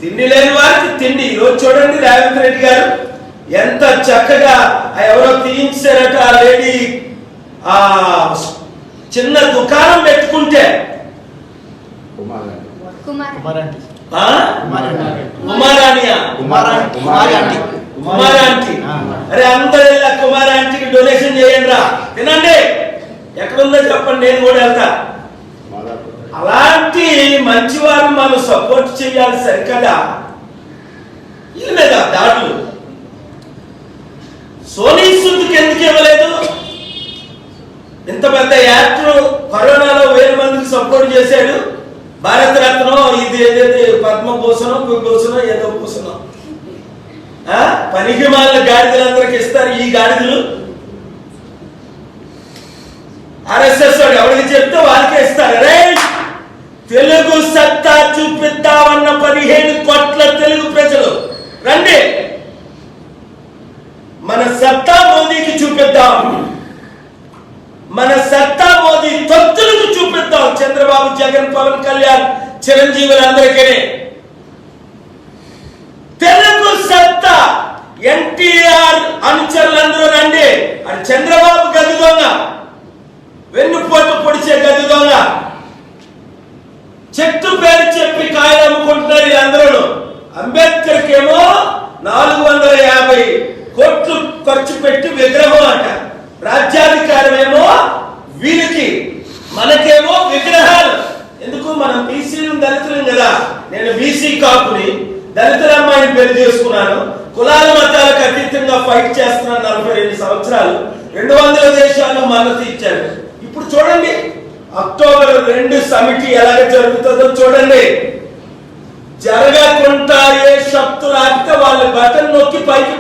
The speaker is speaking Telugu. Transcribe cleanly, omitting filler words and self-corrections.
తిండి లేని వారికి తిండి. ఈరోజు చూడండి రేవంత్ రెడ్డి గారు ఎంత చక్కగా ఎవరో తీయించారట ఆ లేడీ ఆ చిన్న దుకాణం పెట్టుకుంటే కుమారాంటీ అరే అందరూ కుమారాంటీకి డొనేషన్ చేయండి రా తినండి ఎక్కడుందో చెప్పండి నేను కూడా వెళ్తా. అలాంటి మంచివారు మనం సపోర్ట్ చేయాలి సరికదా. వీళ్ళ మీద దాడులు సోనీ సూద్కి ఎందుకు ఇవ్వలేదు? ఇంత పెద్ద యాక్టర్ కరోనాలో 1000 మందికి సపోర్ట్ చేశాడు. భారత రత్నం ఇది ఏదైతే పద్మభూషణం విభూషణం ఏదో భూషణం పనికి మాలిన గాడిదలందరికి ఇస్తారు. ఈ గాడిదలు RSS వాడు ఎవరికి చెప్తే వాళ్ళకే ఇస్తారు. రే తెలుగు సత్తా చూపిద్దామన్న 15 కోట్ల తెలుగు ప్రజలు రండి, మన సత్తా మోదీకి చూపిద్దాం, మన సత్తా మోదీ తొత్తులకు చూపిద్దాం. చంద్రబాబు, జగన్, పవన్ కళ్యాణ్, చిరంజీవులందరికీ తెలుగు సత్తా. NTR అనుచరులందరూ రండి. అది చంద్రబాబు గది దొంగ, వెన్నుపోటు పొడిచే గది దొంగ, చెట్టు పేరు చెప్పి కాయలు అమ్ముకుంటున్నారు వీళ్ళందరూ. అంబేద్కర్కి ఏమో 450 కోట్లు ఖర్చు పెట్టి విగ్రహం అంట. రాజ్యాధికారం ఏమో వీరికి, మనకేమో విగ్రహాలు. ఎందుకు? మనం బీసీలు దళితులం కదా. నేను బీసీ కాపుని, దళితుల అమ్మాయిని పెళ్లి చేసుకున్నాను. కులాల మతాలకు అతీతంగా ఫైట్ చేస్తున్నాను 42 సంవత్సరాలు. 200 దేశాల్లో మద్దతు ఇచ్చాను. ఇప్పుడు చూడండి అక్టోబర్ 2 సమిటి ఎలాగ జరుగుతుందో చూడండి. జరగకుండా ఏ శక్తులు ఆగితే వాళ్ళు బటన్ నొక్కి పైకి